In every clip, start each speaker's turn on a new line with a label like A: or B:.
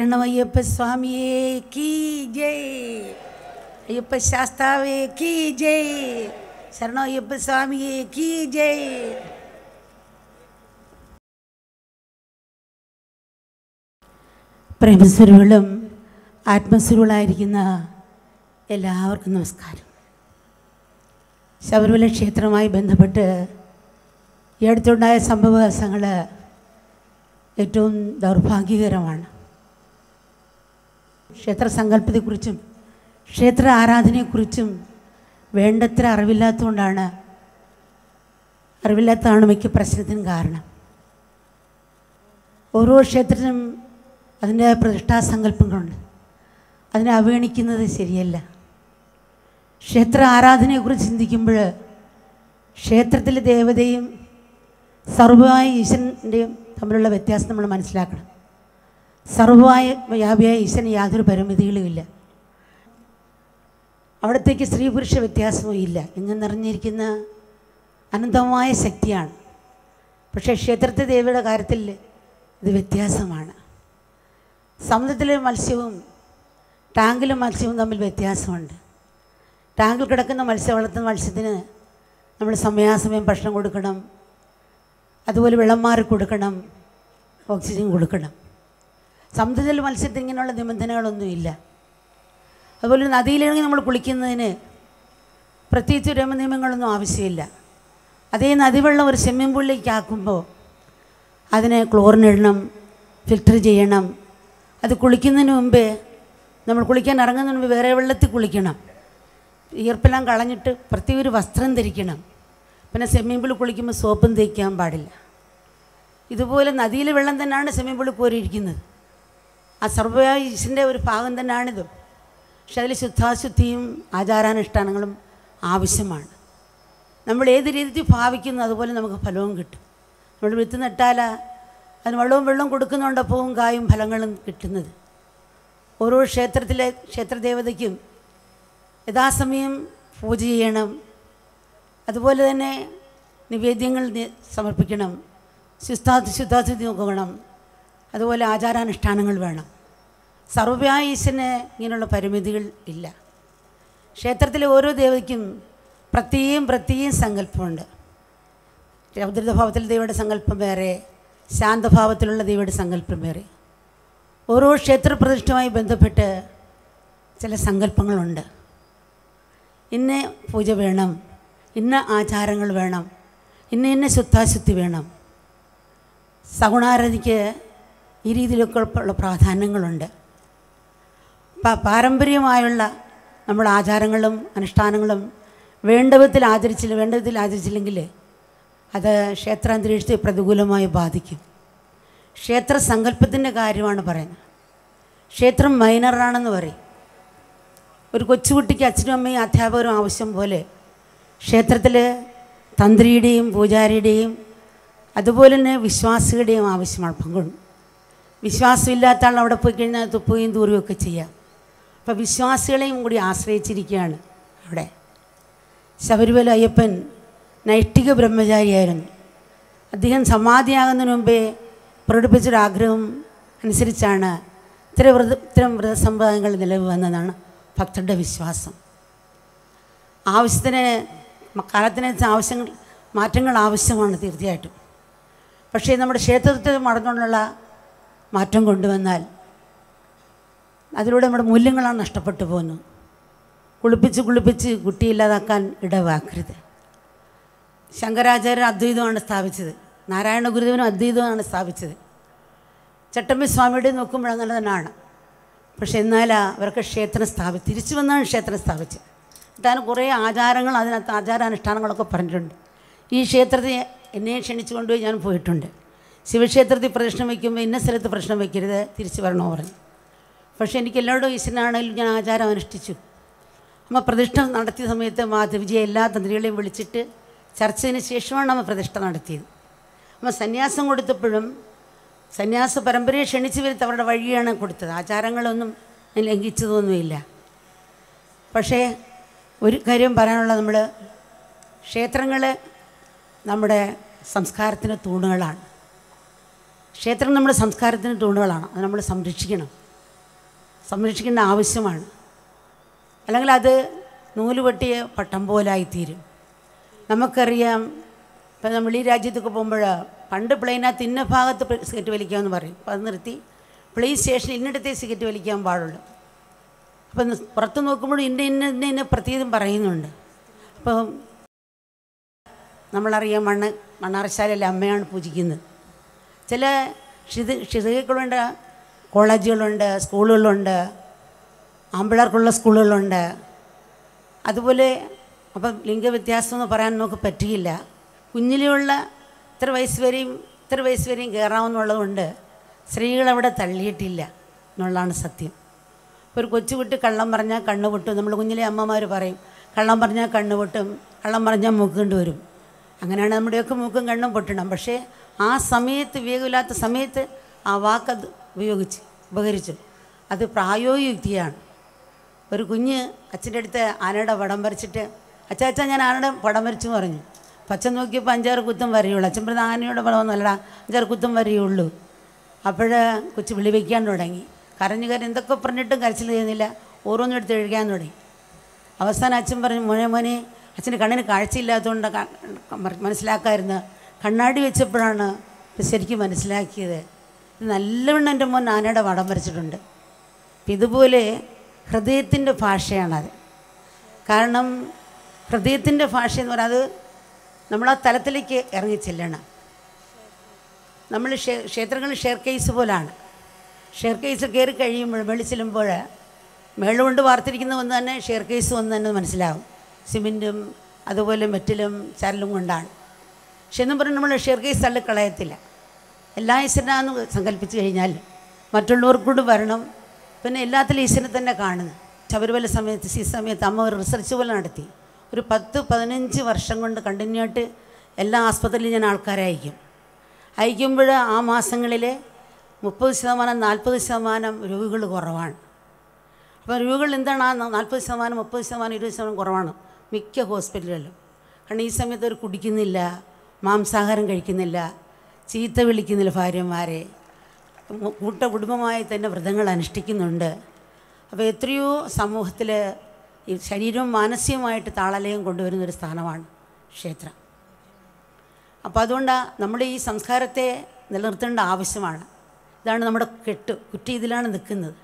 A: ശരണമയ്യപ്പ സ്വാമിയേ കീ ജയ്, അയ്യപ്പ ശാസ്താവേ കീ ജയ്, ശരണമയ്യപ്പ സ്വാമിയേ കീ ജയ്. പ്രേമസ്വരുകളും ആത്മസ്വരുകളായിരിക്കുന്ന എല്ലാവർക്കും നമസ്കാരം. ശബരിമല ക്ഷേത്രവുമായി ബന്ധപ്പെട്ട് ഈ അടുത്തുണ്ടായ സംഭവവികാസങ്ങൾ ഏറ്റവും ദൗർഭാഗ്യകരമാണ്. ക്ഷേത്രസങ്കല്പത്തെക്കുറിച്ചും ക്ഷേത്ര ആരാധനയെക്കുറിച്ചും വേണ്ടത്ര അറിവില്ലാത്തതാണ് മിക്ക പ്രശ്നത്തിനും കാരണം. ഓരോ ക്ഷേത്രത്തിനും അതിൻ്റെ പ്രതിഷ്ഠാസങ്കല്പങ്ങളുണ്ട്. അതിനെ അവഗണിക്കുന്നത് ശരിയല്ല. ക്ഷേത്ര ആരാധനയെക്കുറിച്ച് ചിന്തിക്കുമ്പോൾ ക്ഷേത്രത്തിലെ ദേവതയും സർവ്വമായ ഈശ്വരൻ്റെയും തമ്മിലുള്ള വ്യത്യാസം നമ്മൾ മനസ്സിലാക്കണം. സർവ്വമായ വ്യാപിയായ ഈശ്വരന് യാതൊരു പരിമിതികളുമില്ല. അവിടത്തേക്ക് സ്ത്രീ പുരുഷ വ്യത്യാസവും ഇല്ല. ഇങ്ങനെ നിറഞ്ഞിരിക്കുന്ന അനന്തമായ ശക്തിയാണ്. പക്ഷേ ക്ഷേത്രത്തെ ദേവിയുടെ കാര്യത്തിൽ ഇത് വ്യത്യാസമാണ്. സമുദ്രത്തിലെ മത്സ്യവും ടാങ്കിലെ മത്സ്യവും തമ്മിൽ വ്യത്യാസമുണ്ട്. ടാങ്കിൽ കിടക്കുന്ന മത്സ്യം വളർത്തുന്ന മത്സ്യത്തിന് നമ്മൾ സമയാസമയം ഭക്ഷണം കൊടുക്കണം, അതുപോലെ വെള്ളം മാറി കൊടുക്കണം, ഓക്സിജൻ കൊടുക്കണം. സമുദ്രത്തിലെ മത്സ്യത്തിന് ഇങ്ങനെയുള്ള നിബന്ധനകളൊന്നുമില്ല. അതുപോലെ നദിയിലിറങ്ങി നമ്മൾ കുളിക്കുന്നതിന് പ്രത്യേകിച്ച് നിയമങ്ങളൊന്നും ആവശ്യമില്ല. അതേ നദിവെള്ളം ഒരു സ്വിമ്മിംഗ് പൂളിലേക്ക് ആക്കുമ്പോൾ അതിന് ക്ലോറിൻ ഇടണം, ഫിൽറ്റർ ചെയ്യണം. അത് കുളിക്കുന്നതിന് മുമ്പേ, നമ്മൾ കുളിക്കാൻ ഇറങ്ങുന്നതിന് മുമ്പ് വേറെ വെള്ളത്തിൽ കുളിക്കണം. ഈർപ്പെല്ലാം കളഞ്ഞിട്ട് പ്രത്യേക ഒരു വസ്ത്രം ധരിക്കണം. പിന്നെ സ്വിമ്മിംഗ് പൂളിൽ കുളിക്കുമ്പോൾ സോപ്പും തേക്കാൻ പാടില്ല. ഇതുപോലെ നദിയിലെ വെള്ളം തന്നെയാണ് സ്വിമ്മിംഗ് പൂളിൽ കോരിയിരിക്കുന്നത്. ആ സർവ്വീസിൻ്റെ ഒരു ഭാഗം തന്നെയാണിത്. പക്ഷെ അതിൽ ശുദ്ധാശുദ്ധിയും ആചാരാനുഷ്ഠാനങ്ങളും ആവശ്യമാണ്. നമ്മൾ ഏത് രീതിയിൽ ഭാവിക്കുന്നു അതുപോലെ നമുക്ക് ഫലവും കിട്ടും. നമ്മൾ വിത്ത് നട്ടാൽ അതിന് വെള്ളവും കൊടുക്കുന്നുണ്ട് പൂവും കായും ഫലങ്ങളും കിട്ടുന്നത്. ഓരോ ക്ഷേത്രദേവതയ്ക്കും യഥാസമയം പൂജ ചെയ്യണം. അതുപോലെ തന്നെ നിവേദ്യങ്ങൾ സമർപ്പിക്കണം, ശുദ്ധാശുദ്ധി നോക്കണം. അതുപോലെ ആചാരാനുഷ്ഠാനങ്ങൾ വേണം. സർവ്വമായ ഈശ്വരന് ഇങ്ങനെയുള്ള പരിമിതികൾ ഇല്ല. ക്ഷേത്രത്തിലെ ഓരോ ദേവതയ്ക്കും പ്രത്യേകം സങ്കല്പമുണ്ട്. രൗദ്രഭാവത്തിലെ ദേവിയുടെ സങ്കല്പം വേറെ, ശാന്തഭാവത്തിലുള്ള ദേവിയുടെ സങ്കല്പം വേറെ. ഓരോ ക്ഷേത്രപ്രതിഷ്ഠയുമായി ബന്ധപ്പെട്ട് ചില സങ്കല്പങ്ങളുണ്ട്. ഇന്ന പൂജ വേണം, ഇന്ന ആചാരങ്ങൾ വേണം, ഇന്ന ശുദ്ധാശുദ്ധി വേണം. സഗുണാരാധനയ്ക്ക് ഈ രീതിയിലൊക്കെ ഉള്ള പ്രാധാന്യങ്ങളുണ്ട്. പാരമ്പര്യമായുള്ള നമ്മുടെ ആചാരങ്ങളും അനുഷ്ഠാനങ്ങളും വേണ്ട വിധത്തിൽ ആചരിച്ചില്ലെങ്കിൽ അത് ക്ഷേത്രാന്തരീക്ഷത്തെ പ്രതികൂലമായി ബാധിക്കും. ക്ഷേത്ര സങ്കല്പത്തിൻ്റെ കാര്യമാണ് പറയുന്നത്. ക്ഷേത്രം മൈനറാണെന്ന് പറയും. ഒരു കൊച്ചുകുട്ടിക്ക് അച്ഛനും അമ്മയും അധ്യാപകരും ആവശ്യം പോലെ ക്ഷേത്രത്തിൽ തന്ത്രിയുടെയും പൂജാരിയുടെയും അതുപോലെ തന്നെ വിശ്വാസികളുടെയും ആവശ്യമാണ്. പങ്കുണ്ട്. വിശ്വാസമില്ലാത്ത ആൾ അവിടെ പോയി കഴിഞ്ഞാൽ തുപ്പുകയും തൂറുകയൊക്കെ ചെയ്യാം. അപ്പോൾ വിശ്വാസികളെയും കൂടി ആശ്രയിച്ചിരിക്കുകയാണ് അവിടെ. ശബരിമല അയ്യപ്പൻ നൈഷ്ഠിക ബ്രഹ്മചാരിയായിരുന്നു. അദ്ദേഹം സമാധിയാകുന്നതിന് മുമ്പേ പ്രകടിപ്പിച്ചൊരാഗ്രഹം അനുസരിച്ചാണ് ഇത്തരം വ്രതസമ്പ്രദായങ്ങൾ നിലവിൽ വന്നതാണ് ഭക്തരുടെ വിശ്വാസം. കാലത്തിനനുസരിച്ച് മാറ്റങ്ങൾ ആവശ്യമാണ് തീർച്ചയായിട്ടും. പക്ഷേ നമ്മുടെ ക്ഷേത്രത്തിൽ മറന്നുകൊണ്ടുള്ള മാറ്റം കൊണ്ടുവന്നാൽ അതിലൂടെ നമ്മുടെ മൂല്യങ്ങളാണ് നഷ്ടപ്പെട്ടു പോകുന്നത്. കുളിപ്പിച്ച് കുട്ടിയില്ലാതാക്കാൻ ഇടവാക്കരുത്. ശങ്കരാചാര്യർ അദ്വൈതമാണ് സ്ഥാപിച്ചത്. നാരായണ ഗുരുദേവനും അദ്വൈതമാണ് സ്ഥാപിച്ചത്. ചട്ടമ്പി സ്വാമിയുടെ നോക്കുമ്പോൾ അങ്ങനെ തന്നെയാണ്. പക്ഷെ എന്നാൽ അവർക്ക് തിരിച്ചു വന്നാണ് ക്ഷേത്രം സ്ഥാപിച്ചത്. എന്നിട്ട് കുറേ ആചാരങ്ങൾ, അതിനകത്ത് ആചാരാനുഷ്ഠാനങ്ങളൊക്കെ പറഞ്ഞിട്ടുണ്ട്. ഈ ക്ഷേത്രത്തിൽ എന്നെ ക്ഷണിച്ചു കൊണ്ടുപോയി ഞാൻ പോയിട്ടുണ്ട്. ശിവക്ഷേത്രത്തിൽ പ്രദക്ഷിണം വയ്ക്കുമ്പോൾ ഇന്ന സ്ഥലത്ത് പ്രശ്നം വയ്ക്കരുത്, തിരിച്ചു വരണോ പറഞ്ഞു. പക്ഷേ എനിക്ക് എല്ലാവരുടെയും ഈശ്വരനാണെങ്കിലും ഞാൻ ആചാരം അനുഷ്ഠിച്ചു. നമ്മൾ പ്രതിഷ്ഠ നടത്തിയ സമയത്ത് മാധവിജിയെ എല്ലാ തന്ത്രികളെയും വിളിച്ചിട്ട് ചർച്ചതിന് ശേഷമാണ് നമ്മൾ പ്രതിഷ്ഠ നടത്തിയത്. നമ്മൾ സന്യാസം കൊടുത്തപ്പോഴും സന്യാസ പരമ്പരയെ ക്ഷണിച്ച് വരുത്തി അവരുടെ വഴിയാണ് കൊടുത്തത്. ആചാരങ്ങളൊന്നും ലംഘിച്ചതൊന്നുമില്ല. പക്ഷേ ഒരു കാര്യം പറയാനുള്ള, നമ്മൾ ക്ഷേത്രങ്ങൾ നമ്മുടെ സംസ്കാരത്തിന് തൂണുകളാണ്. ക്ഷേത്രം നമ്മുടെ സംസ്കാരത്തിന് തൂണുകളാണ്. അത് നമ്മൾ സംരക്ഷിക്കണം. സംരക്ഷിക്കേണ്ട ആവശ്യമാണ്. അല്ലെങ്കിൽ അത് നൂല് വെട്ടിയ പട്ടം പോലായിത്തീരും. നമുക്കറിയാം, ഇപ്പം നമ്മൾ ഈ രാജ്യത്തൊക്കെ പോകുമ്പോൾ പണ്ട് പ്ലെയിനകത്ത് ഇന്ന ഭാഗത്ത് സിഗരറ്റ് വലിക്കാമെന്ന് പറയും. അപ്പോൾ അത് നിർത്തി പ്ലെയിൻ സ്റ്റേഷനിൽ ഇന്നിടത്തെ സിഗരറ്റ് വലിക്കാൻ പാടുള്ളൂ. അപ്പം പുറത്ത് നോക്കുമ്പോൾ ഇന്ന പ്രത്യേകം പറയുന്നുണ്ട്. അപ്പം നമ്മളറിയാം, മണ്ണാറശാലയിലെ അമ്മയാണ് പൂജിക്കുന്നത്. ചില ഷിതകളുണ്ട്, കോളേജുകളുണ്ട്, സ്കൂളുകളുണ്ട്, ആമ്പിളർക്കുള്ള സ്കൂളുകളുണ്ട്. അതുപോലെ അപ്പം ലിംഗവ്യത്യാസം എന്ന് പറയാൻ നമുക്ക് പറ്റുകയില്ല. കുഞ്ഞിലെയുള്ള ഇത്ര വയസ്സ് വരെയും കയറാമെന്നുള്ളതുകൊണ്ട് സ്ത്രീകളവിടെ തള്ളിയിട്ടില്ല എന്നുള്ളതാണ് സത്യം. ഒരു കൊച്ചുകുട്ടി കള്ളം പറഞ്ഞാൽ കണ്ണ് പൊട്ടും. നമ്മൾ കുഞ്ഞിലെ അമ്മമാർ പറയും, കള്ളം പറഞ്ഞാൽ കണ്ണ് പൊട്ടും, കള്ളം പറഞ്ഞാൽ മൂക്ക് കൊണ്ട് വരും. അങ്ങനെയാണ് നമ്മുടെയൊക്കെ മൂക്കും കണ്ണും പൊട്ടണം. പക്ഷേ ആ സമയത്ത്, വിവേകമില്ലാത്ത സമയത്ത് ആ വാക്കത് ഉപകരിച്ചു. അത് പ്രായോഗിക യുക്തിയാണ്. ഒരു കുഞ്ഞ് അച്ഛൻ്റെ അടുത്ത് ആനയുടെ പടം വരച്ചിട്ട്, അച്ഛാ ഞാൻ ആനയുടെ പടം വരച്ചു പറഞ്ഞു. അപ്പം അച്ഛൻ നോക്കിയപ്പോൾ 5-6 കുത്തും വരെയുള്ളൂ. അച്ഛൻ പറഞ്ഞ ആനയുടെ പടമൊന്നും അല്ലടാ, 5-6 കുത്തും വരെയുള്ളൂ. അപ്പോൾ കൊച്ചു വിളി വയ്ക്കാൻ തുടങ്ങി. കരഞ്ഞു എന്തൊക്കെ പറഞ്ഞിട്ടും കരച്ചിൽ ചെയ്യുന്നില്ല. ഓരോന്നെടുത്ത് എഴുതാൻ തുടങ്ങി. അവസാനം അച്ഛൻ പറഞ്ഞു, മോനെ അച്ഛന് കണ്ണിന് കാഴ്ചയില്ലാത്തതുകൊണ്ട് മനസ്സിലാക്കാമായിരുന്നു. കണ്ണാടി വെച്ചപ്പോഴാണ് ശരിക്കും മനസ്സിലാക്കിയത്. നല്ലവണ്ണം എൻ്റെ മോൻ ആനയുടെ പടം വരച്ചിട്ടുണ്ട്. അപ്പം ഇതുപോലെ ഹൃദയത്തിൻ്റെ ഭാഷയാണത്. കാരണം ഹൃദയത്തിൻ്റെ ഭാഷ എന്ന് പറഞ്ഞാൽ അത് നമ്മളാ തലത്തിലേക്ക് ഇറങ്ങി ചെല്ലണം. നമ്മൾ ക്ഷേത്രങ്ങളിൽ ഷെയർ കേസ് പോലാണ്. ഷെയർ കേസ് കയറി കഴിയുമ്പോൾ വെളി ചെല്ലുമ്പോൾ മേളുകൊണ്ട് വാർത്തിരിക്കുന്ന ഒന്ന് തന്നെ ഷെയർ കേസ് ഒന്ന് തന്നെ മനസ്സിലാവും. സിമെൻറ്റും അതുപോലെ മെറ്റലും ചരലും കൊണ്ടാണ്. പക്ഷെ എന്നും പറഞ്ഞ് നമ്മൾ ഷെയർ കേസ് തള്ളിക്കളയത്തില്ല. എല്ലാ ഈശ്വരനാന്ന് സങ്കല്പിച്ച് കഴിഞ്ഞാൽ മറ്റുള്ളവർക്കൂടെ വരണം. പിന്നെ എല്ലാത്തിലും ഈശ്വരനെ തന്നെ കാണുന്നു. ശബരിമല സമയത്ത് അമ്മ ഒരു റിസർച്ച് പോലെ നടത്തി. ഒരു 10-15 വർഷം കൊണ്ട് കണ്ടിന്യൂ ആയിട്ട് എല്ലാ ആസ്പത്രിയിലും ഞാൻ ആൾക്കാരെ അയക്കുമ്പോൾ ആ മാസങ്ങളിൽ 30%, 40% രോഗികൾ കുറവാണ്. അപ്പോൾ രോഗികൾ എന്താണ് ആ 40%, 30%, 20% കുറവാണ് മിക്ക ഹോസ്പിറ്റലുകളിലും. കാരണം ഈ സമയത്ത് അവർ കുടിക്കുന്നില്ല, മാംസാഹാരം കഴിക്കുന്നില്ല, ചീത്ത വിളിക്കുന്നില്ല ഭാര്യമാരെ, കുടുംബമായി തന്നെ വ്രതങ്ങൾ അനുഷ്ഠിക്കുന്നുണ്ട്. അപ്പോൾ എത്രയോ സമൂഹത്തിൽ ഈ ശരീരവും മാനസികമായിട്ട് താളലയം കൊണ്ടുവരുന്നൊരു സ്ഥാനമാണ് ക്ഷേത്രം. അപ്പോൾ അതുകൊണ്ടാണ് നമ്മുടെ ഈ സംസ്കാരത്തെ നിലനിർത്തേണ്ട ആവശ്യമാണ്. ഇതാണ് നമ്മുടെ കുറ്റി ഇതിലാണ് നിൽക്കുന്നത്.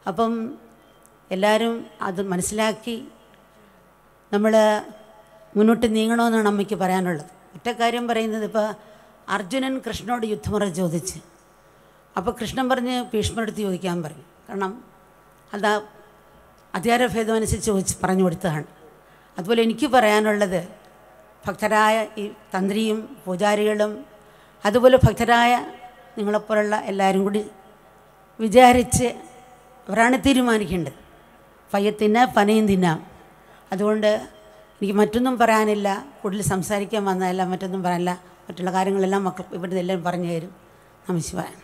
A: അപ്പം എല്ലാവരും അത് മനസ്സിലാക്കി നമ്മൾ മുന്നോട്ട് നീങ്ങണമെന്നാണ് അമ്മയ്ക്ക് പറയാനുള്ളത്. ഒറ്റ കാര്യം പറയുന്നത്, ഇപ്പോൾ അർജുനൻ കൃഷ്ണനോട് യുദ്ധമുറ ചോദിച്ച്, അപ്പോൾ കൃഷ്ണൻ പറഞ്ഞ് ഭീഷ്മരെടുത്ത് ചോദിക്കാൻ പറഞ്ഞു. കാരണം അത് അധികാരഭേദമനുസരിച്ച് പറഞ്ഞു കൊടുത്തതാണ്. അതുപോലെ എനിക്ക് പറയാനുള്ളത്, ഭക്തരായ ഈ തന്ത്രിയും പൂജാരികളും അതുപോലെ ഭക്തരായ നിങ്ങളെപ്പോലുള്ള എല്ലാവരും കൂടി വിചാരിച്ച് അവരാണ് തീരുമാനിക്കേണ്ടത്. പയ്യത്തിന് പനയും തിന്നാം. അതുകൊണ്ട് എനിക്ക് മറ്റൊന്നും പറയാനില്ല. കൂടുതൽ സംസാരിക്കാൻ വന്നതല്ല, മറ്റൊന്നും പറയാനില്ല. മറ്റുള്ള കാര്യങ്ങളെല്ലാം മക്കൾ ഇവിടുന്ന് എല്ലാം പറഞ്ഞു തരും. നമസ്കാരം.